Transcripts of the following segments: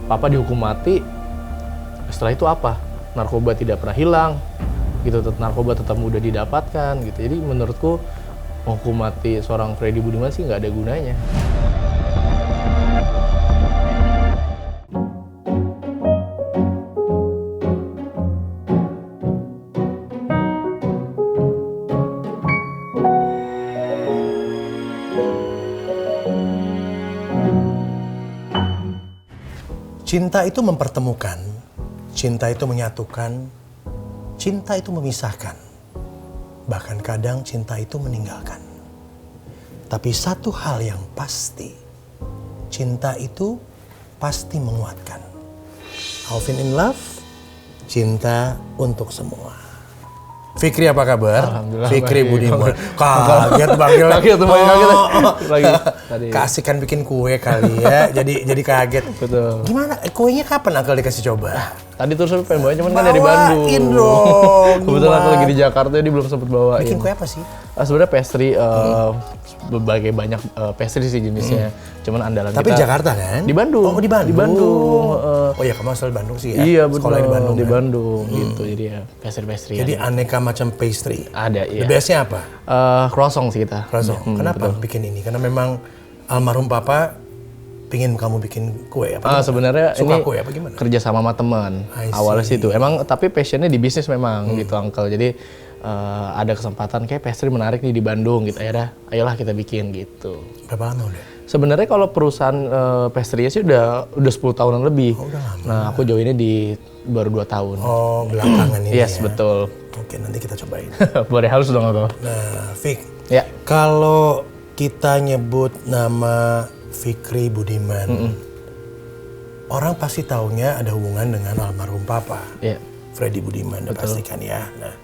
papa dihukum mati, setelah itu apa? Narkoba tidak pernah hilang, gitu. Narkoba tetap mudah didapatkan, gitu. Jadi menurutku menghukum mati seorang Freddy Budiman sih nggak ada gunanya. Cinta itu mempertemukan, cinta itu menyatukan, cinta itu memisahkan. Bahkan kadang cinta itu meninggalkan. Tapi satu hal yang pasti, cinta itu pasti menguatkan. Alvin in Love, cinta untuk semua. Fikri apa kabar? Alhamdulillah. Fikri baik. Budiman. Kaget banget. Kaget lagi. Tadi. Keasikan bikin kue kali ya. Jadi kaget. Betul. Gimana? Kuenya kapan Uncle dikasih coba? Tadi terus pengen bawain cuman kan dari Bandung. Bawain dong. Kebetulan aku lagi di Jakarta jadi belum sempet bawain. Bikin kue apa sih? Sebenarnya pastry berbagai banyak pastry sih jenisnya. Cuman andalan Tapi kita Jakarta kan? di Bandung. Oh, di Bandung. Di Bandung. Oh ya, kamu asal Bandung sih ya? Iya, Sekolah di Bandung. Di kan? Bandung gitu. Jadi ya pastry. Jadi aneka macam pastry. ada The iya. best-nya apa? Croissant sih kita. Croissant. Kenapa bikin ini? Karena memang almarhum papa pingin kamu bikin kue apa? Sebenarnya Suka ini kue apa gimana? kerja sama teman. I see. Awalnya sih itu. Emang tapi passionnya di bisnis memang gitu Uncle. Jadi ada kesempatan kayak pastry menarik nih di Bandung gitu. Ayolah kita bikin gitu. Berapa lama udah? Sebenarnya kalau perusahaan pastry sih udah 10 tahunan lebih. Oh, udah lama. Nah, aku joinnya di baru 2 tahun. Oh, belakangan ini Yes, ya? betul. Oke, nanti kita cobain. Boleh halus dong Uncle. Nah, Fik, Ya. kalau kita nyebut nama Fikri Budiman, orang pasti taunya ada hubungan dengan almarhum papa, Iya. Freddy Budiman, udah pastikan ya. Nah,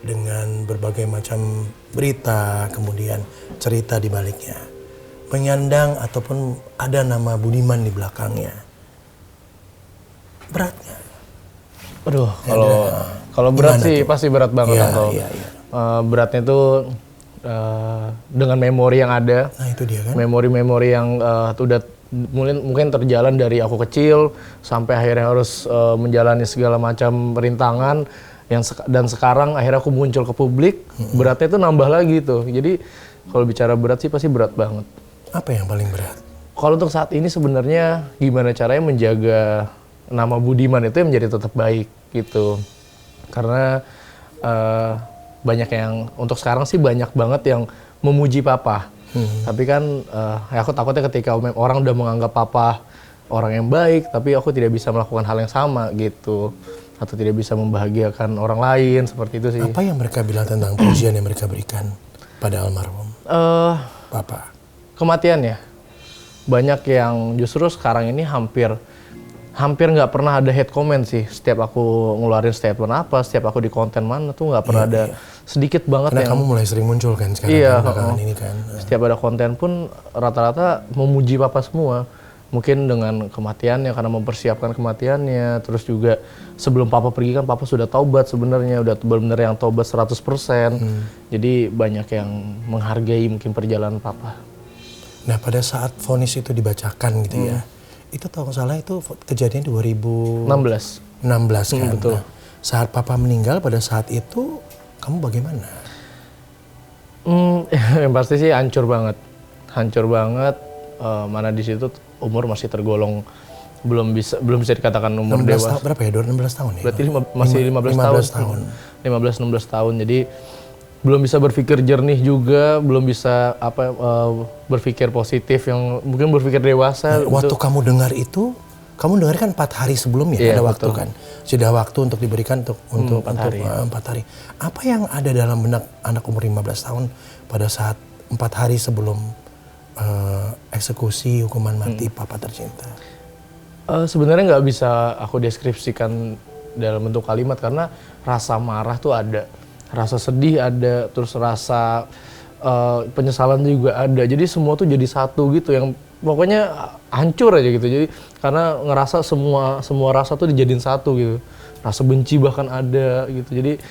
dengan berbagai macam berita, kemudian cerita di baliknya, penyandang ataupun ada nama Budiman di belakangnya, beratnya. Aduh, kalau berat gimana sih tuh? pasti berat banget Iya, Uncle. iya. Beratnya tuh dengan memori yang ada. Nah, itu dia kan. Memori-memori yang udah mungkin terjalan dari aku kecil sampai akhirnya harus menjalani segala macam rintangan dan sekarang akhirnya aku muncul ke publik, beratnya itu nambah lagi tuh. Jadi kalau bicara berat sih pasti berat banget. Apa yang paling berat? Kalau untuk saat ini sebenarnya gimana caranya menjaga nama Budiman itu yang menjadi tetap baik gitu. Karena banyak yang untuk sekarang sih banyak banget yang memuji papa. Tapi kan aku takutnya ketika orang udah menganggap papa orang yang baik, tapi aku tidak bisa melakukan hal yang sama gitu. Atau tidak bisa membahagiakan orang lain, seperti itu sih. Apa yang mereka bilang tentang pujian yang mereka berikan pada almarhum papa? Kematiannya. Banyak yang justru sekarang ini hampir nggak pernah ada hate comment sih. Setiap aku ngeluarin statement apa, setiap aku di konten mana tuh nggak pernah ada sedikit banget. Karena kamu mulai sering muncul kan sekarang Iya, belakangan ini kan. Setiap ada konten pun rata-rata memuji papa semua. Mungkin dengan kematiannya, karena mempersiapkan kematiannya. Terus juga sebelum papa pergi kan papa sudah taubat sebenarnya, udah benar-benar yang taubat 100%. Jadi banyak yang menghargai mungkin perjalanan papa. Nah, pada saat vonis itu dibacakan gitu ya, itu kalau nggak salah itu kejadian 2016 kan. Betul. Nah, saat papa meninggal pada saat itu, kamu bagaimana? Yang pasti sih hancur banget. Mana di situ umur masih tergolong belum bisa dikatakan umur 16 dewasa. tahun, berapa ya? 16 tahun ya? Berarti masih 15 tahun. 15-16 tahun. Jadi belum bisa berpikir jernih juga, belum bisa berpikir positif yang mungkin berpikir dewasa. Nah, waktu kamu dengar itu, kamu dengar kan 4 hari sebelumnya, Iya, ada waktu betul. kan? Sudah waktu untuk diberikan untuk 4 hari. 4 hari. Apa yang ada dalam benak anak umur 15 tahun pada saat 4 hari sebelum eksekusi hukuman mati papa tercinta? Sebenarnya nggak bisa aku deskripsikan dalam bentuk kalimat karena rasa marah tuh ada, rasa sedih ada, terus rasa penyesalan juga ada. Jadi semua tuh jadi satu gitu, yang pokoknya hancur aja gitu. Jadi karena ngerasa semua rasa tuh dijadiin satu gitu. Rasa benci bahkan ada gitu. Jadi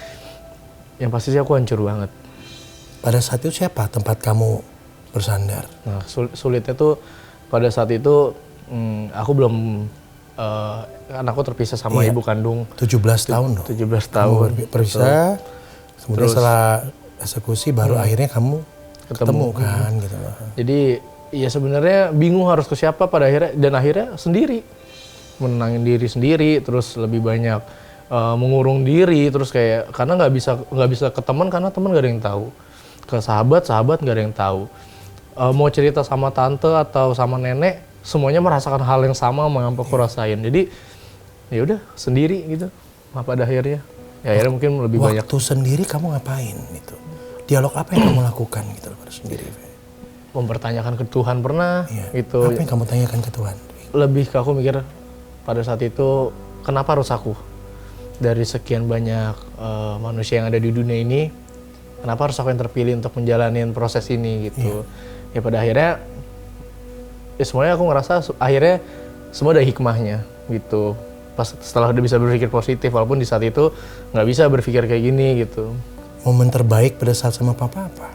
yang pasti sih aku hancur banget. Pada saat itu siapa tempat kamu bersandar? Nah, sulitnya tuh pada saat itu aku belum kan aku terpisah sama Iya. ibu kandung 17 tahun dong. 17 tahun. Kamu berpisah, kemudian Terus- setelah eksekusi baru akhirnya kamu ketemu kan gitu loh. Jadi ya sebenarnya bingung harus ke siapa pada akhirnya, dan akhirnya sendiri menenangin diri sendiri, terus lebih banyak mengurung diri, terus kayak karena nggak bisa ke teman karena teman nggak ada yang tahu, ke sahabat nggak ada yang tahu. Mau cerita sama tante atau sama nenek, semuanya merasakan hal yang sama sama yang aku rasain. Jadi ya udah sendiri gitu. Pada akhirnya ya akhirnya mungkin lebih banyak Waktu sendiri kamu ngapain gitu? Dialog apa yang kamu lakukan gitu loh pada sendiri? mempertanyakan ke Tuhan pernah Iya. gitu. Apa yang kamu tanyakan ke Tuhan? Lebih ke aku mikir pada saat itu, kenapa harus aku? Dari sekian banyak manusia yang ada di dunia ini, kenapa harus aku yang terpilih untuk menjalani proses ini gitu. Ya pada akhirnya ya semuanya aku ngerasa akhirnya semua ada hikmahnya gitu. Pas setelah udah bisa berpikir positif, walaupun di saat itu nggak bisa berpikir kayak gini gitu. Momen terbaik pada saat sama papa apa?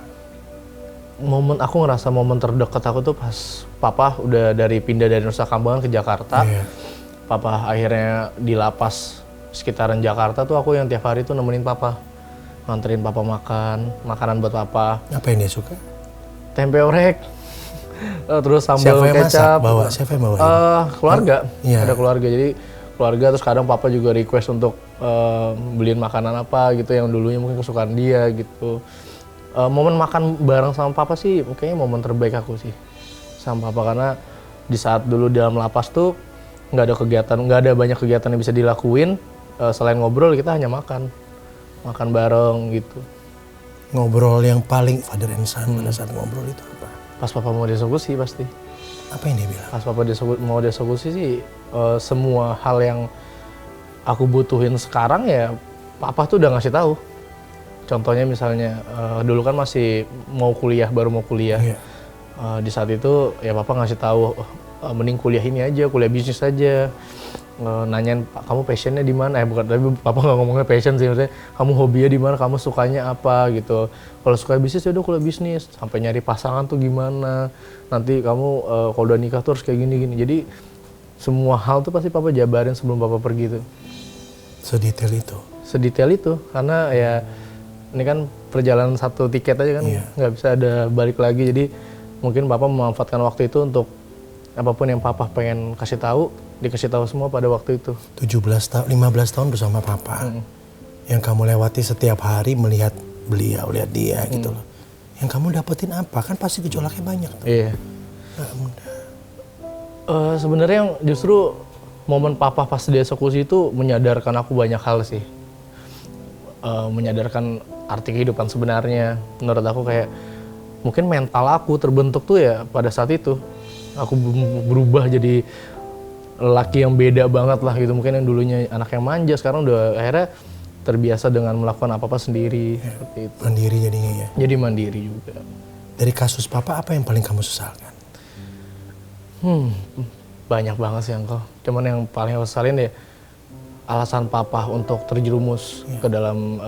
Aku ngerasa momen terdekat aku tuh pas papa udah pindah dari Nusa Kambangan ke Jakarta. Iya. Papa akhirnya di lapas sekitaran Jakarta tuh aku yang tiap hari tuh nemenin papa, nganterin papa makanan buat papa, Apa yang dia suka? tempe orek, terus sambal Siapa yang masak? kecap. Bawa? Siapa yang bawa? Keluarga, Iya. ada keluarga, jadi keluarga. Terus kadang papa juga request untuk beliin makanan apa gitu yang dulunya mungkin kesukaan dia gitu. Momen makan bareng sama papa sih kayaknya momen terbaik aku sih sama papa, karena di saat dulu dalam lapas tuh nggak ada banyak kegiatan yang bisa dilakuin selain ngobrol. Kita hanya makan bareng gitu. Ngobrol yang paling father and son pada saat ngobrol itu apa? Pas papa mau dieksekusi pasti. Apa yang dia bilang? Pas papa mau dieksekusi sih semua hal yang aku butuhin sekarang ya papa tuh udah ngasih tahu. Contohnya misalnya dulu kan masih baru mau kuliah. Iya. Di saat itu ya papa ngasih tahu mending kuliah ini aja, kuliah bisnis aja. Nanyain kamu passionnya di mana? Bukan, tapi papa nggak ngomongnya passion sih, maksudnya kamu hobinya di mana, kamu sukanya apa gitu. Kalau suka bisnis ya udah kuliah bisnis. Sampai nyari pasangan tuh gimana? Nanti kamu kalau udah nikah tuh harus kayak gini-gini. Jadi semua hal tuh pasti papa jabarin sebelum papa pergi tuh. Sedetail itu. Sedetail itu, karena ya ini kan perjalanan satu tiket aja kan, Iya. nggak bisa ada balik lagi. Jadi mungkin papa memanfaatkan waktu itu untuk apapun yang papa pengen kasih tahu, dikasih tahu semua pada waktu itu. 15 tahun bersama papa. Yang kamu lewati setiap hari melihat beliau, lihat dia gitu loh. Yang kamu dapetin apa? Kan pasti gejolaknya banyak tuh. Iya. Nggak mudah. Sebenarnya yang justru momen papa pas dieksekusi itu menyadarkan aku banyak hal sih. Menyadarkan arti kehidupan sebenarnya. Menurut aku kayak mungkin mental aku terbentuk tuh ya pada saat itu. Aku berubah jadi lelaki yang beda banget lah gitu. Mungkin yang dulunya anak yang manja, sekarang udah akhirnya terbiasa dengan melakukan apa-apa sendiri. Seperti itu. Mandiri jadinya ya. Jadi mandiri juga. Dari kasus papa apa yang paling kamu sesalkan? Banyak banget sih Uncle. Cuman yang paling aku sesalin ya alasan papa untuk terjerumus ke dalam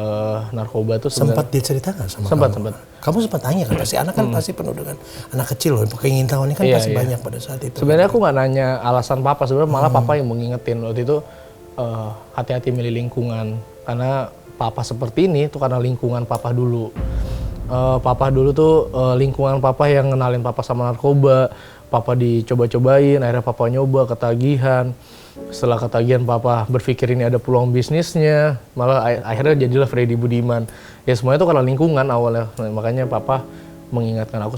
narkoba tuh Sempat dia cerita nggak sama Sempat, kamu? sempat. Kamu sempat tanya kan? Pasti anak kan pasti penuh dengan anak kecil loh. Pengen tahu ini kan Iya, pasti iya. banyak pada saat itu. Sebenarnya aku nggak nanya alasan papa, sebenarnya malah papa yang mengingetin waktu itu hati-hati milih lingkungan, karena papa seperti ini tuh karena lingkungan papa dulu. Papa dulu tuh lingkungan papa yang ngenalin papa sama narkoba, papa dicoba-cobain, akhirnya papa nyoba ketagihan. Setelah ketagihan papa berpikir ini ada peluang bisnisnya, malah akhirnya jadilah Freddy Budiman. Ya semuanya itu karena lingkungan awalnya. Nah, makanya papa mengingatkan aku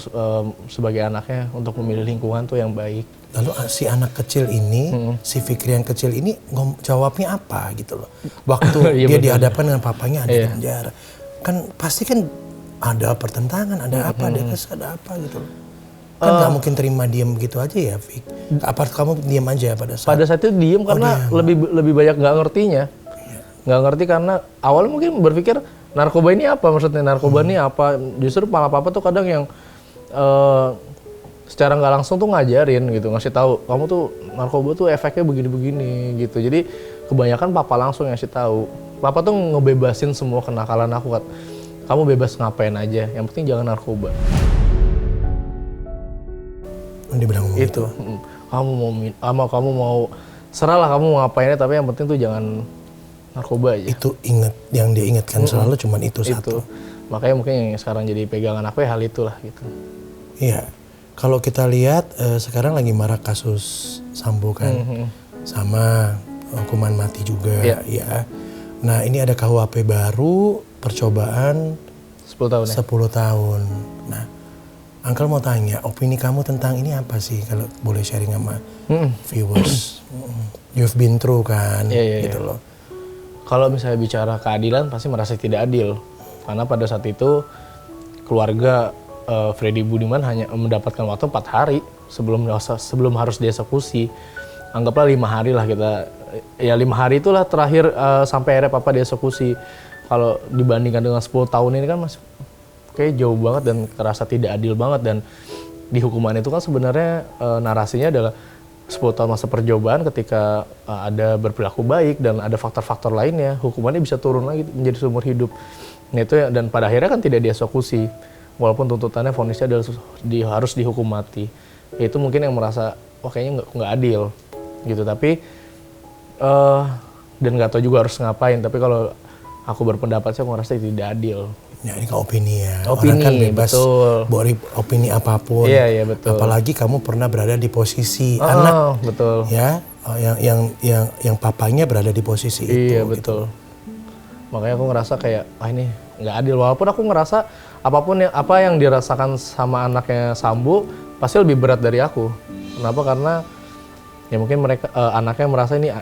sebagai anaknya untuk memilih lingkungan tuh yang baik. Lalu si anak kecil ini, si Fikri yang kecil ini jawabnya apa gitu loh. Waktu Iya, dia betul. dihadapkan dengan papanya ada di Iya. penjara. Kan pasti kan ada pertentangan, ada apa, ada apa gitu loh. Kan nggak mungkin terima diam gitu aja ya, Fik. Apa kamu diam aja pada saat Pada saat itu diem karena lebih banyak nggak ngertinya. Nggak ngerti karena awalnya mungkin berpikir narkoba ini apa, maksudnya narkoba ini apa. Justru malah papa tuh kadang yang secara nggak langsung tuh ngajarin gitu, ngasih tahu kamu tuh narkoba tuh efeknya begini-begini gitu. Jadi kebanyakan papa langsung ngasih tahu. Papa tuh ngebebasin semua kenakalan aku, kan. Kamu bebas ngapain aja, yang penting jangan narkoba. dia bilang ngomong Itu. Kamu mau serah lah kamu mau ngapainnya, tapi yang penting tuh jangan narkoba aja. Itu yang dia ingatkan selalu cuman itu satu. Makanya mungkin yang sekarang jadi pegangan aku ya hal itulah gitu. Iya. Kalau kita lihat sekarang lagi marak kasus Sambo kan, sama hukuman mati juga, ya. Nah ini ada KUHP baru, percobaan 10 tahun ya? 10 tahun. Nah, Uncle mau tanya, opini kamu tentang ini apa sih? Kalau boleh sharing sama viewers. You've been through kan, gitu loh. Kalau misalnya bicara keadilan, pasti merasa tidak adil. Karena pada saat itu, keluarga Freddy Budiman hanya mendapatkan waktu 4 hari sebelum harus dieksekusi. Anggaplah 5 hari lah kita. Ya 5 hari itulah terakhir sampai akhirnya papa dieksekusi. Kalau dibandingkan dengan 10 tahun ini kan masih kayak jauh banget dan terasa tidak adil banget. Dan di hukuman itu kan sebenarnya narasinya adalah 10 tahun masa percobaan ketika ada berperilaku baik dan ada faktor-faktor lainnya, hukumannya bisa turun lagi menjadi seumur hidup. Nah itu ya, dan pada akhirnya kan tidak dieksekusi. Walaupun tuntutannya vonisnya adalah harus dihukum mati. Itu mungkin yang merasa wah kayaknya nggak adil gitu. Tapi dan nggak tahu juga harus ngapain. Tapi kalau aku berpendapat sih aku ngerasa tidak adil. Ya ini kan opini ya. Opini, orang kan bebas boleh opini apapun. Iya betul. Apalagi kamu pernah berada di posisi anak. Betul. Ya, yang papanya berada di posisi itu. Iya betul. Gitu. Makanya aku ngerasa kayak ini nggak adil. Walaupun aku ngerasa apa yang dirasakan sama anaknya Sambo pasti lebih berat dari aku. Kenapa? Karena ya mungkin mereka anaknya merasa ini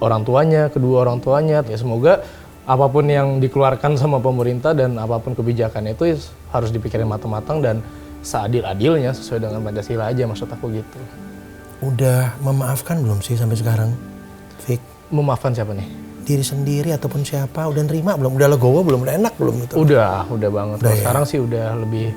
orang tuanya, kedua orang tuanya. Ya semoga apapun yang dikeluarkan sama pemerintah dan apapun kebijakan itu harus dipikirin matang-matang dan seadil-adilnya sesuai dengan Pancasila aja, maksud aku gitu. Udah memaafkan belum sih sampai sekarang, Fik? Memaafkan siapa nih? Diri sendiri ataupun siapa? Udah nerima belum? Udah legowo belum? Udah enak belum gitu? Udah banget. Udah, ya? Sekarang sih udah lebih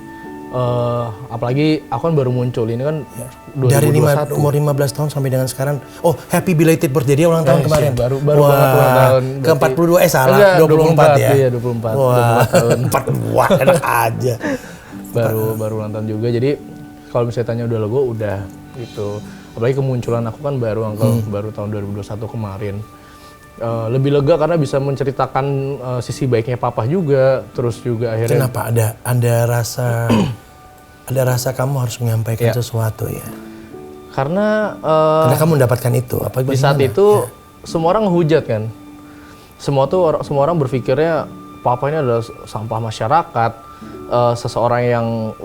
apalagi aku kan baru muncul ini kan 2021. Dari umur 15 tahun sampai dengan sekarang. Oh, happy belated birthday dia ulang tahun kemarin. Baru banget ulang tahun. Ke 42 salah. Enggak, 24 ya. Iya, 24. Wah, 42 enak aja. Baru ulang tahun juga. Jadi kalau misalnya tanya udah logo udah gitu. Apalagi kemunculan aku kan baru baru tahun 2021 kemarin. Lebih lega karena bisa menceritakan sisi baiknya papa juga, terus juga akhirnya. Kenapa ada rasa kamu harus menyampaikan sesuatu ya? Karena kamu mendapatkan itu apa di saat itu semua orang ngehujat kan, semua orang berpikirnya papa ini adalah sampah masyarakat, seseorang yang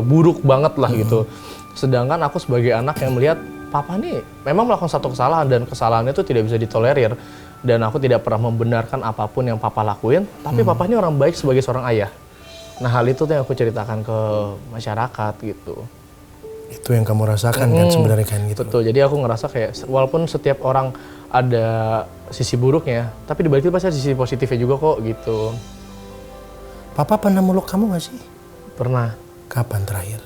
buruk banget lah gitu. Sedangkan aku sebagai anak yang melihat papa nih memang melakukan satu kesalahan dan kesalahannya itu tidak bisa ditolerir dan aku tidak pernah membenarkan apapun yang papa lakuin, tapi papa ini orang baik sebagai seorang ayah. Nah hal itu tuh yang aku ceritakan ke masyarakat gitu. Itu yang kamu rasakan kan sebenarnya kan gitu. Betul, jadi aku ngerasa kayak walaupun setiap orang ada sisi buruknya, tapi di balik itu pasti ada sisi positifnya juga kok gitu. Papa pernah meluk kamu gak sih? Pernah. Kapan terakhir?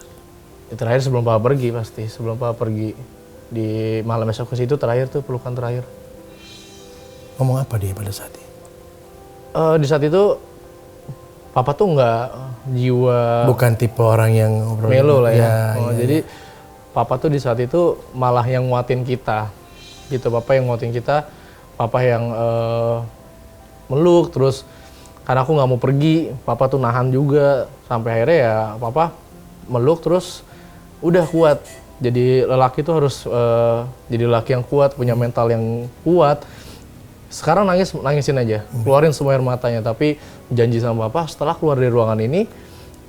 Terakhir sebelum papa pergi pasti, sebelum papa pergi. Di malam eksekusi itu terakhir tuh pelukan terakhir. Ngomong apa dia pada saat itu? Di saat itu papa tuh nggak jiwa. Bukan tipe orang yang melo lah ya. Ya. Jadi papa tuh di saat itu malah yang nguatin kita, gitu. Papa yang nguatin kita, papa yang meluk terus. Karena aku nggak mau pergi, papa tuh nahan juga sampai akhirnya ya papa meluk terus udah kuat. Jadi lelaki itu harus jadi lelaki yang kuat, punya mental yang kuat. Sekarang nangisin aja, keluarin semua air matanya. Tapi janji sama papa setelah keluar dari ruangan ini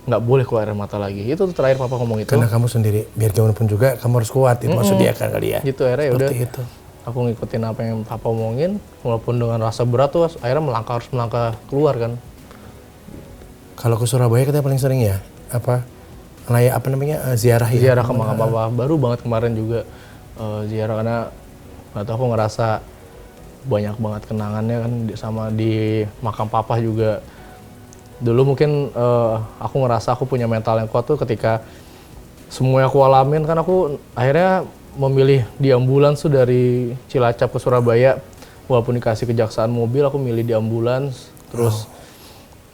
nggak boleh keluar air mata lagi. Itu tuh terakhir papa ngomong itu. Karena kamu sendiri, biar gimana pun juga kamu harus kuat. Itu maksud dia kan kali ya. Gitu akhirnya ya udah. Itu. Aku ngikutin apa yang papa omongin, walaupun dengan rasa berat tuh akhirnya harus melangkah keluar kan. Kalau ke Surabaya kita paling sering ya ziarah ya. Ziarah ke makam papa, baru banget kemarin juga ziarah karena nggak tahu aku ngerasa banyak banget kenangannya kan di makam papa juga. Dulu mungkin aku ngerasa aku punya mental yang kuat tuh ketika semua yang aku alamin kan aku akhirnya memilih di ambulans tuh dari Cilacap ke Surabaya. Walaupun dikasih kejaksaan mobil, aku milih di ambulans. Terus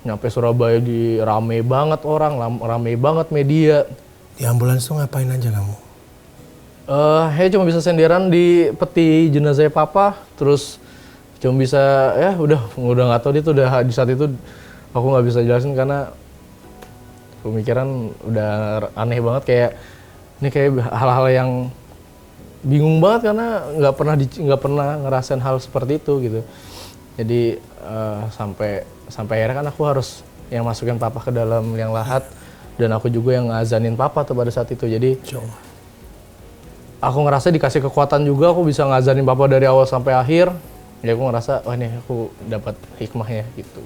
nyampe Surabaya rame banget orang, rame banget media. Di ambulans tuh ngapain aja kamu? Ya cuma bisa senderan di peti jenazah papa, terus cuma bisa ya udah nggak tahu, dia tuh udah di saat itu aku nggak bisa jelasin karena pemikiran udah aneh banget, kayak ini kayak hal-hal yang bingung banget karena nggak pernah ngerasain hal seperti itu gitu. Jadi sampai akhirnya kan aku harus yang masukin papa ke dalam liang lahat, dan aku juga yang ngazanin papa tuh pada saat itu. Jadi aku ngerasa dikasih kekuatan juga, aku bisa ngazanin papa dari awal sampai akhir. Ya aku ngerasa, wah ini aku dapat hikmahnya gitu.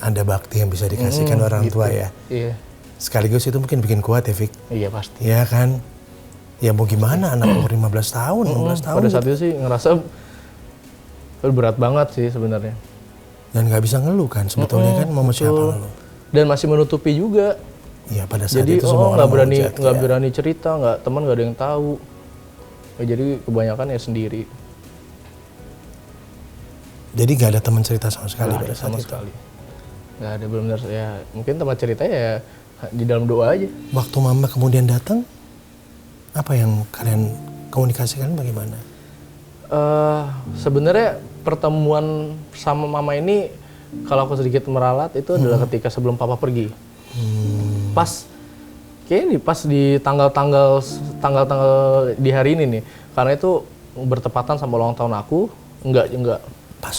Ada bakti yang bisa dikasihkan orang gitu. tua ya. Iya. Sekaligus itu mungkin bikin kuat ya, Fik. Iya pasti. Iya kan? Ya mau gimana, anak umur 15 tahun, 16 tahun. Pada saat itu sih ngerasa berat banget sih sebenarnya. Dan nggak bisa ngeluh kan sebetulnya kan, mau siapa ngeluh. Dan masih menutupi juga. Iya pada saat Jadi itu semua orang nggak berani cerita, teman nggak ada yang tahu. Ya, jadi kebanyakan ya sendiri. Jadi nggak ada teman cerita sama sekali pada saat sama itu. sekali. Nggak ada, benar-benar ya. Mungkin teman cerita ya di dalam doa aja. Waktu mama kemudian datang, apa yang kalian komunikasikan bagaimana? Sebenarnya pertemuan sama mama ini, kalau aku sedikit meralat, itu adalah ketika sebelum papa pergi. Pas di tanggal-tanggal di hari ini nih, karena itu bertepatan sama ulang tahun aku. Enggak. Pas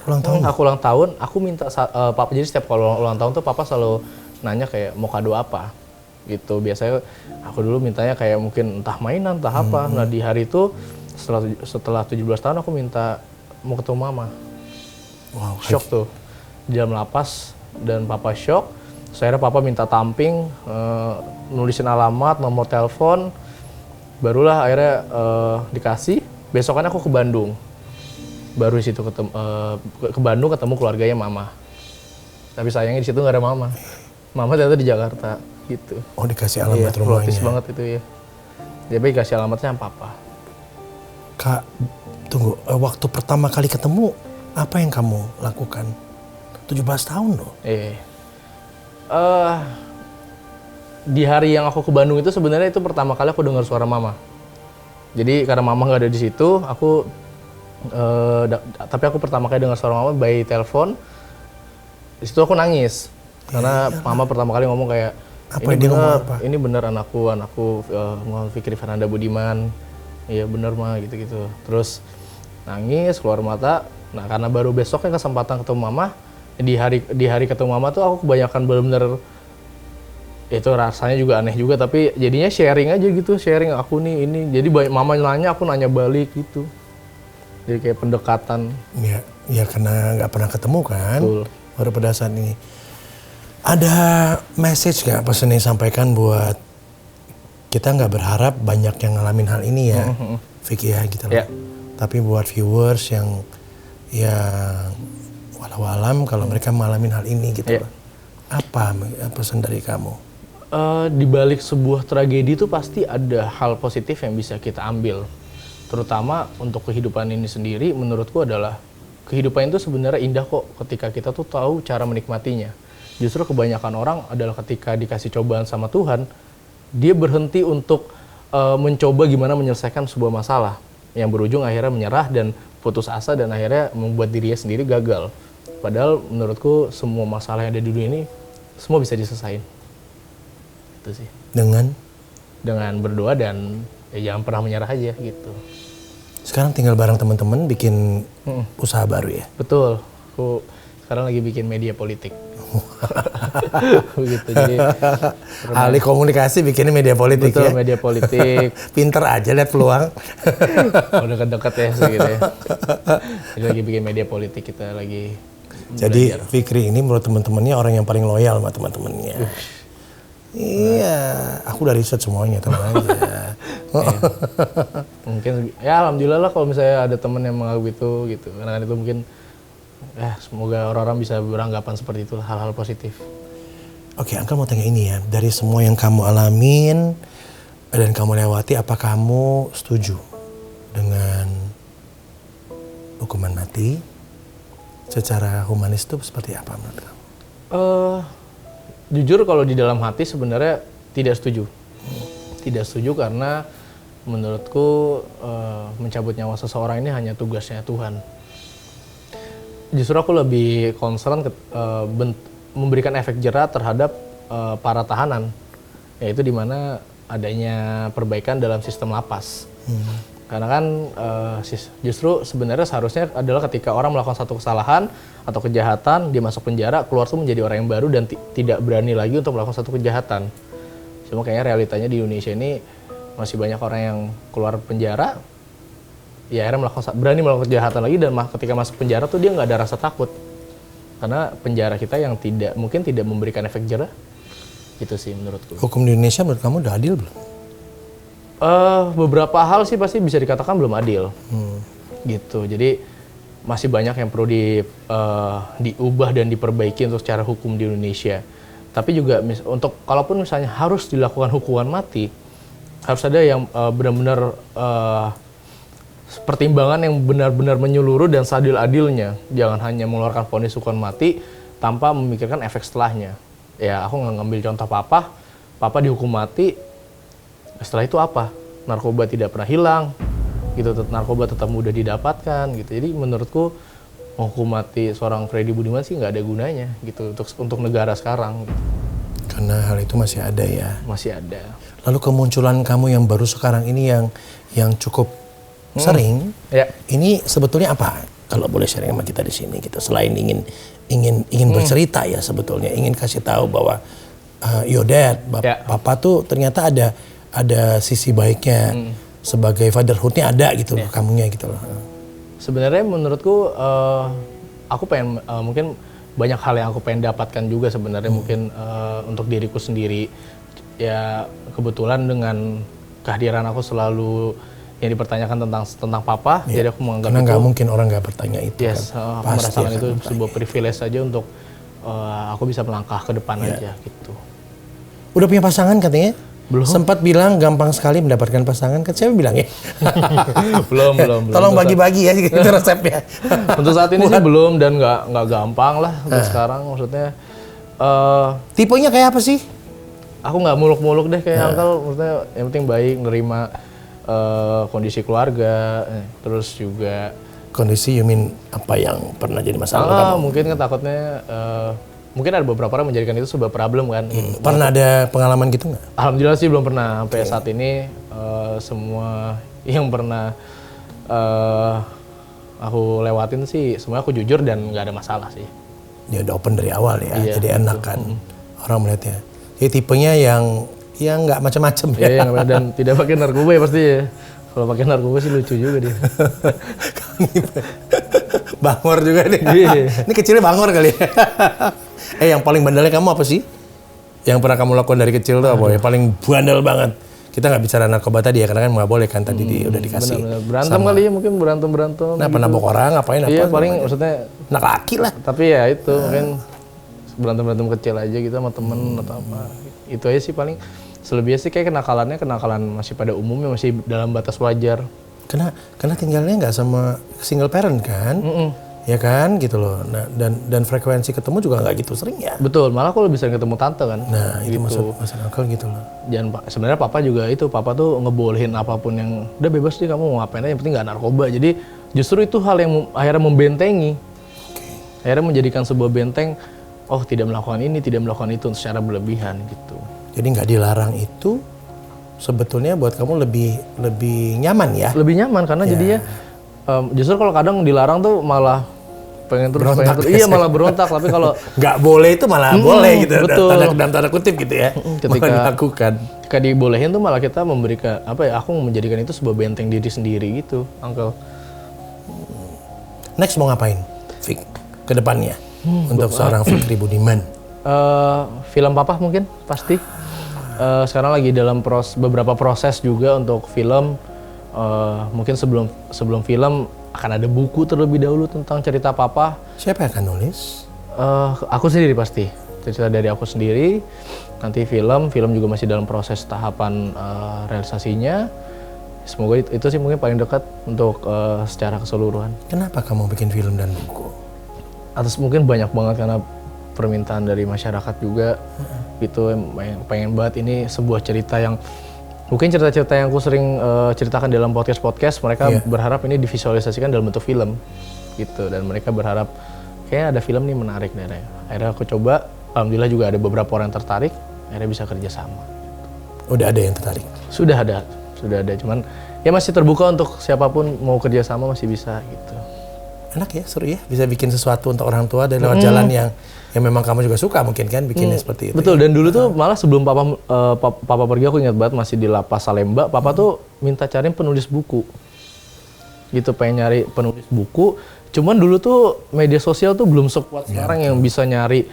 ulang tahun? Aku ulang tahun, aku minta papa. Jadi setiap kalau ulang tahun tuh papa selalu nanya kayak mau kado apa gitu. Biasanya aku dulu mintanya kayak mungkin entah mainan, entah apa. Nah di hari itu setelah 17 tahun aku minta mau ketemu mama. Wow, Shock tuh di dalam lapas, dan papa shock. Akhirnya papa minta tamping, nulisin alamat, nomor telepon, barulah akhirnya dikasih. Besokannya aku ke Bandung, baru di situ ketemu ke Bandung ketemu keluarganya mama. Tapi sayangnya di situ nggak ada mama. Mama ternyata di Jakarta gitu. Oh dikasih alamat rumahnya. Plot twist banget itu ya. Jadi dikasih alamatnya sama papa. Kak, tunggu. Waktu pertama kali ketemu, apa yang kamu lakukan? 17 tahun loh. Di hari yang aku ke Bandung itu sebenarnya itu pertama kali aku dengar suara mama. Jadi karena mama nggak ada di situ, tapi aku pertama kali dengar suara mama by telepon. Di situ aku nangis karena mama pertama kali ngomong kayak, ini bener anakku Muhammad Fikri Fernanda Budiman. Iya bener mah gitu. Terus nangis keluar mata. Nah karena baru besoknya kesempatan ketemu mama, di hari ketemu mama tuh aku kebanyakan bener-bener, itu rasanya juga aneh juga, tapi jadinya sharing aja gitu, sharing aku nih ini. Jadi mama nanya, aku nanya balik gitu. Jadi kayak pendekatan. Ya karena nggak pernah ketemu kan. Betul. Baru pada saat ini. Ada message nggak pesan yang sampaikan buat kita, nggak berharap banyak yang ngalamin hal ini ya, Vicky ya gitu loh. Yeah. Tapi buat viewers yang walau alam kalau mereka ngalamin hal ini gitu loh. Apa pesan dari kamu? Di balik sebuah tragedi itu pasti ada hal positif yang bisa kita ambil. Terutama untuk kehidupan ini sendiri, menurutku adalah kehidupan itu sebenarnya indah kok ketika kita tuh tahu cara menikmatinya. Justru kebanyakan orang adalah ketika dikasih cobaan sama Tuhan, dia berhenti untuk mencoba gimana menyelesaikan sebuah masalah yang berujung akhirnya menyerah dan putus asa, dan akhirnya membuat dirinya sendiri gagal. Padahal menurutku semua masalah yang ada di dunia ini semua bisa diselesain. Itu sih. Dengan berdoa dan jangan pernah menyerah aja gitu. Sekarang tinggal bareng teman-teman bikin usaha baru ya? Betul. Aku sekarang lagi bikin media politik. Begitu. Jadi ahli komunikasi bikinnya media politik. Betul, ya? Media politik. Pinter aja lihat peluang. Udah dekat-dekat ya segitu ya. Jadi lagi bikin media politik, kita lagi Jadi belajar. Fikri ini menurut teman-temannya orang yang paling loyal sama teman-temannya. Iya, aku udah riset semuanya, tenang aja. Mungkin ya alhamdulillah lah kalau misalnya ada teman yang menganggap itu gitu. Karena itu mungkin semoga orang-orang bisa beranggapan seperti itu, hal-hal positif. Oke, Uncle mau tanya ini ya, dari semua yang kamu alamin dan kamu lewati, apa kamu setuju dengan hukuman mati? Secara humanis itu seperti apa menurut kamu? Jujur kalau di dalam hati sebenarnya tidak setuju. Tidak setuju karena menurutku mencabut nyawa seseorang ini hanya tugasnya Tuhan. Justru aku lebih concern memberikan efek jera terhadap para tahanan, yaitu di mana adanya perbaikan dalam sistem lapas. Karena kan justru sebenarnya seharusnya adalah ketika orang melakukan satu kesalahan atau kejahatan, dia masuk penjara, keluar tuh menjadi orang yang baru dan tidak berani lagi untuk melakukan satu kejahatan. Cuma kayaknya realitanya di Indonesia ini masih banyak orang yang keluar penjara, ya akhirnya berani melakukan kejahatan lagi, dan ketika masuk penjara tuh dia nggak ada rasa takut. Karena penjara kita yang mungkin tidak memberikan efek jera. Itu sih menurutku. Hukum di Indonesia menurut kamu udah adil belum? Beberapa hal sih pasti bisa dikatakan belum adil. Gitu. Jadi masih banyak yang perlu diubah dan diperbaiki untuk secara hukum di Indonesia. Tapi juga untuk kalaupun misalnya harus dilakukan hukuman mati, harus ada yang benar-benar pertimbangan yang benar-benar menyeluruh dan seadil-adilnya. Jangan hanya mengeluarkan vonis hukuman mati tanpa memikirkan efek setelahnya. Ya, aku ngambil contoh papa dihukum mati, setelah itu apa? Narkoba tidak pernah hilang, gitu. Narkoba tetap mudah didapatkan, gitu. Jadi menurutku menghukum mati seorang Freddy Budiman sih nggak ada gunanya, gitu, untuk negara sekarang. Gitu. Karena hal itu masih ada ya. Masih ada. Lalu kemunculan kamu yang baru sekarang ini yang cukup sering, ya. Ini sebetulnya apa? Kalau boleh sharing sama kita di sini, gitu. Selain ingin bercerita ya sebetulnya, ingin kasih tahu bahwa your dad, papa tuh ternyata ada sisi baiknya, sebagai fatherhoodnya ada gitu loh, kamunya gitu loh. Sebenarnya menurutku aku pengen mungkin banyak hal yang aku pengen dapatkan juga sebenarnya, mungkin untuk diriku sendiri. Ya kebetulan dengan kehadiran aku selalu yang dipertanyakan tentang papa, jadi aku menganggap karena nggak mungkin orang nggak bertanya itu. Yes, kan. aku merasakan itu sebuah privilege saja untuk aku bisa melangkah ke depan aja gitu. Udah punya pasangan katanya? Belum. Sempat bilang gampang sekali mendapatkan pasangan, kan saya bilang ya. belum. Tolong bagi-bagi ya gitu resepnya. Untuk saat ini sih belum, dan nggak gampang lah untuk sekarang, maksudnya. Tipenya kayak apa sih? Aku nggak muluk-muluk deh kayak Uncle, maksudnya yang penting baik, nerima kondisi keluarga, terus juga kondisi, you mean apa yang pernah jadi masalah kamu? Mungkin kan takutnya mungkin ada beberapa orang menjadikan itu sebuah problem kan. Pernah ada pengalaman gitu nggak? Alhamdulillah sih belum pernah. Sampai saat ini semua yang pernah aku lewatin sih semuanya aku jujur dan nggak ada masalah sih. Dia udah open dari awal ya, Iya, jadi enak kan orang melihatnya. Jadi tipenya yang nggak macam-macam ya. Iya, dan tidak pakai narkoba ya pasti ya. Kalau pakai narkoba sih lucu juga dia. Bangor juga nih. Ini kecilnya bangor kali ya. Yang paling bandelnya kamu apa sih? Yang pernah kamu lakukan dari kecil tuh apa? Yang paling bandel banget. Kita nggak bicara narkoba tadi ya, karena kan nggak boleh kan tadi udah dikasih. Benar. Berantem kali ya, mungkin berantem. Nah, gitu. Nabok orang, ngapain apa? Iya, paling maksudnya anak laki lah. Tapi ya itu mungkin berantem kecil aja gitu sama temen atau apa. Itu aja sih paling. Selebihnya sih kayak kenakalan masih pada umumnya, masih dalam batas wajar. Karena tinggalnya nggak sama single parent kan, ya kan gitu loh. Nah, dan frekuensi ketemu juga nggak gitu sering ya. Betul, malah aku lebih sering ketemu tante kan. Nah itu gitu. masuk akal gitu loh. Dan sebenarnya papa juga itu, papa tuh ngebolehin apapun yang udah bebas deh kamu mau ngapain aja, yang penting nggak narkoba. Jadi justru itu hal yang akhirnya membentengi, akhirnya menjadikan sebuah benteng. Oh tidak melakukan ini, tidak melakukan itu secara berlebihan gitu. Jadi nggak dilarang itu sebetulnya buat kamu lebih nyaman ya? Lebih nyaman karena jadinya justru kalau kadang dilarang tuh malah pengen terus. Iya malah berontak. Tapi kalau nggak boleh itu malah boleh gitu. Betul. Dalam tanda kutip gitu ya. Ketika dilakukan. Ketika dibolehin tuh malah kita memberikan aku menjadikan itu sebuah benteng diri sendiri gitu, Uncle. Next mau ngapain, Fik? Ke depannya untuk seorang Fikri Budiman? Film papa mungkin pasti. Sekarang lagi dalam beberapa proses juga untuk film. Mungkin sebelum film akan ada buku terlebih dahulu tentang cerita papa. Siapa yang akan nulis? Aku sendiri pasti, cerita dari aku sendiri. Nanti film juga masih dalam proses tahapan realisasinya. Semoga itu sih mungkin paling dekat untuk secara keseluruhan. Kenapa kamu bikin film dan buku? Atas mungkin banyak banget karena permintaan dari masyarakat juga. Gitu, pengen banget ini sebuah cerita yang mungkin cerita-cerita yang aku sering ceritakan dalam podcast-podcast, mereka Iya. berharap ini divisualisasikan dalam bentuk film gitu, dan mereka berharap kayak ada film nih menarik deh. Akhirnya aku coba, alhamdulillah juga ada beberapa orang yang tertarik, akhirnya bisa kerja sama. Udah ada yang tertarik? Sudah ada, cuman ya masih terbuka untuk siapapun mau kerja sama masih bisa gitu. Enak ya, seru ya, bisa bikin sesuatu untuk orang tua dari lewat jalan yang memang kamu juga suka mungkin kan bikinnya seperti itu. Betul, dan dulu tuh malah sebelum papa pergi, aku ingat banget masih di Lapas Salemba, papa tuh minta cariin penulis buku. Gitu, pengen nyari penulis buku. Cuman dulu tuh media sosial tuh belum sekuat sekarang yang bisa nyari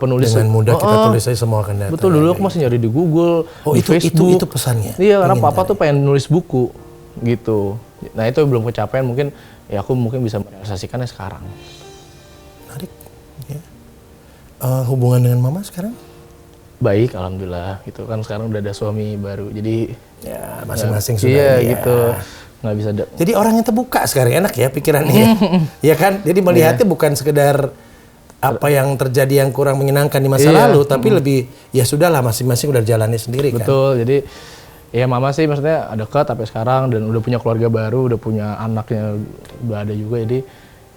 penulis. Dengan mudah kita tulis aja semua akan datang. Betul, dulu aku masih nyari di Google, di Facebook. Itu pesannya. Iya, karena papa tuh pengen nulis buku gitu. Nah, itu belum kecapean, mungkin ya aku mungkin bisa merealisasikannya sekarang. Menarik. Ya. Hubungan dengan mama sekarang? Baik, alhamdulillah gitu kan, sekarang udah ada suami baru, jadi Ya, masing-masing sudah. iya ini ya. gitu, nggak bisa Jadi orang yang terbuka sekarang, enak ya pikirannya. Ya kan? Jadi melihatnya bukan sekedar apa yang terjadi yang kurang menyenangkan di masa lalu, tapi lebih ya sudahlah, masing-masing udah jalannya sendiri kan. betul. Jadi ya mama sih maksudnya dekat sampai sekarang dan udah punya keluarga baru, udah punya anaknya, udah ada juga, jadi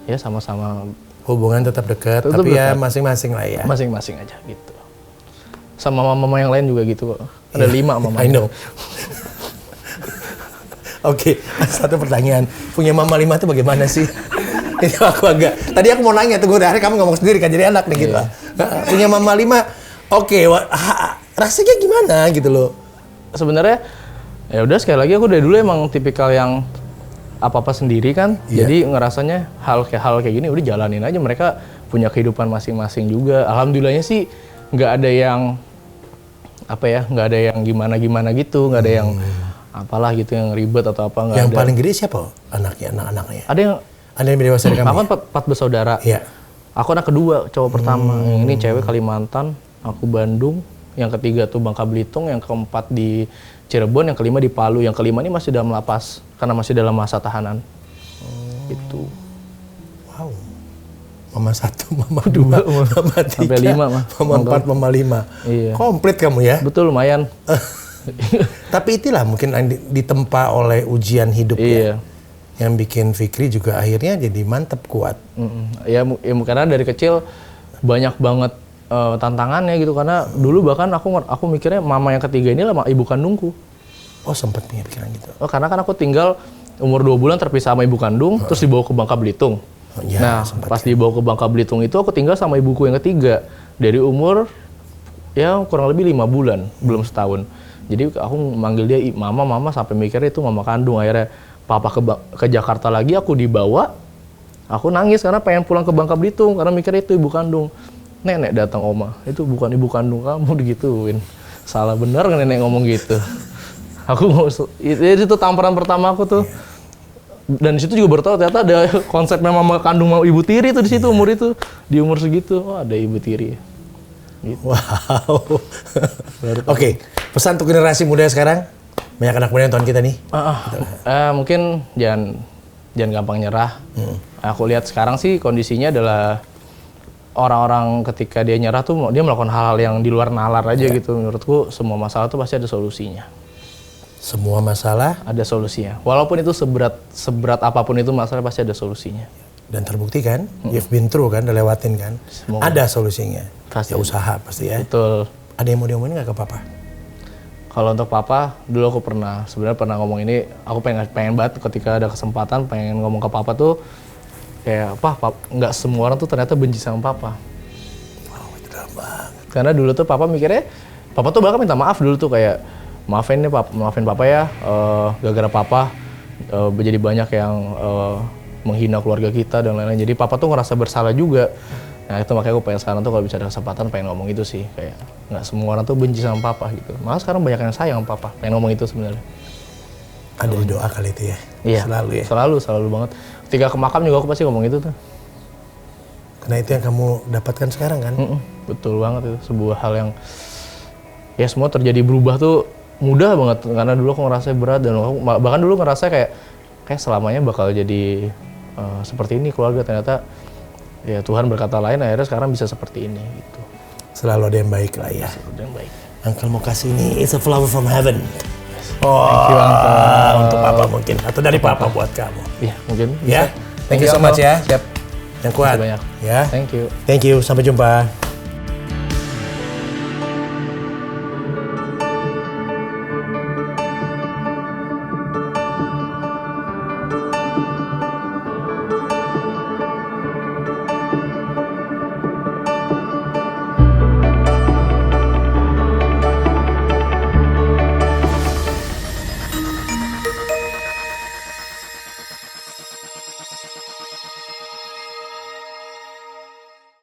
ya sama-sama Hubungan tetap dekat, Tetap tapi ya dekat. masing-masing lah ya. masing-masing aja gitu. Sama mama yang lain juga gitu kok. Ada 5 mama. I know. Oke, satu pertanyaan. Punya mama 5 itu bagaimana sih? Itu aku agak. Tadi aku mau nanya, tunggu dari kamu ngomong sendiri kan, jadi enak nih gitu. Punya mama 5, oke, rasanya gimana gitu loh? Sebenarnya ya udah, sekali lagi aku dari dulu emang tipikal yang apa-apa sendiri kan. Iya. Jadi ngerasanya hal kayak gini udah jalanin aja, mereka punya kehidupan masing-masing juga. Alhamdulillahnya sih nggak ada yang apa ya, nggak ada yang gimana gitu, nggak ada yang apalah gitu yang ribet atau apa, nggak Yang ada. paling gede siapa anak-anaknya? Ada yang Ada yang lebih dewasa dari kamu? aku kan 4 bersaudara. Iya. Aku anak kedua, cowok pertama. Yang ini cewek Kalimantan, aku Bandung. Yang ketiga tuh Bangka Belitung, yang keempat di Cirebon, yang kelima di Palu. Yang kelima ini masih dalam lapas karena masih dalam masa tahanan. Itu. Wow. Mama 1, mama 2, mama 3, Sampai 5 mah. mama 4, mama 5. Iya. Komplit kamu ya. Betul, lumayan. Tapi itulah mungkin yang ditempa oleh ujian hidup ya. Iya. Yang bikin Fikri juga akhirnya jadi mantep, kuat. Ya, karena dari kecil banyak banget tantangannya gitu, karena dulu bahkan aku mikirnya mama yang ketiga ini lah ibu kandungku. Oh, sempat punya pikiran gitu. Oh, karena kan aku tinggal umur 2 bulan terpisah sama ibu kandung, terus dibawa ke Bangka Belitung. Ya, Nah, pas dibawa ke Bangka Belitung itu aku tinggal sama ibuku yang ketiga dari umur ya kurang lebih 5 bulan, belum setahun. Jadi aku manggil dia mama sampai mikirnya itu mama kandung. Akhirnya papa ke Jakarta lagi, aku dibawa. Aku nangis karena pengen pulang ke Bangka Belitung karena mikirnya itu ibu kandung. Nenek datang, oma, itu bukan ibu kandung kamu, digituin. Salah bener kan nenek ngomong gitu. Aku itu tamparan pertama aku tuh. Dan di situ juga baru tahu ternyata ada konsepnya mama kandung mau ibu tiri tuh di situ umur itu. Di umur segitu, oh ada ibu tiri. Gitu. Wow. Oke, pesan untuk generasi muda sekarang. Banyak anak muda yang nonton kita nih. Mungkin jangan gampang nyerah. Aku lihat sekarang sih kondisinya adalah orang-orang ketika dia nyerah tuh dia melakukan hal-hal yang di luar nalar aja gitu. Menurutku semua masalah tuh pasti ada solusinya. Semua masalah Ada solusinya. Walaupun itu seberat apapun itu masalah pasti ada solusinya. dan terbukti kan, you've been through kan, udah lewatin kan. Semoga. Ada solusinya. Pasti. Ya usaha pasti ya. Betul. Ada yang mau diomongin nggak ke papa? Kalau untuk papa, dulu aku sebenarnya pernah ngomong ini, aku pengen banget ketika ada kesempatan pengen ngomong ke papa tuh kayak, nggak semua orang tuh ternyata benci sama papa. Wow, itu dalam banget. Karena dulu tuh papa mikirnya, papa tuh bahkan minta maaf dulu tuh kayak, maafin papa ya, gara-gara papa jadi banyak yang menghina keluarga kita dan lain-lain. Jadi papa tuh ngerasa bersalah juga. Nah itu makanya aku pengen sekarang tuh kalau bisa ada kesempatan pengen ngomong itu sih, kayak nggak semua orang tuh benci sama papa gitu. Malah sekarang banyak yang sayang sama papa. Pengen ngomong itu sebenarnya. Ada di doa kali itu ya. Iya. Selalu ya. Selalu banget. Ketika ke makam juga aku pasti ngomong itu tuh. Karena itu yang kamu dapatkan sekarang kan. Betul banget itu. Sebuah hal yang ya semua terjadi berubah tuh mudah banget. Karena dulu aku ngerasa berat dan aku, bahkan dulu ngerasa kayak selamanya bakal jadi seperti ini keluarga. Ternyata ya Tuhan berkata lain, akhirnya sekarang bisa seperti ini gitu. Selalu ada yang baik lah ya. Selalu yang baik. Uncle mau kasih ini, it's a flower from heaven. Oh, you, Uncle. untuk papa mungkin atau dari papa buat kamu. Iya, mungkin Ya, bisa. thank you so much Uncle. ya. Siap. Yang kuat. Makasih banyak. Ya. Thank you. Thank you. Sampai jumpa.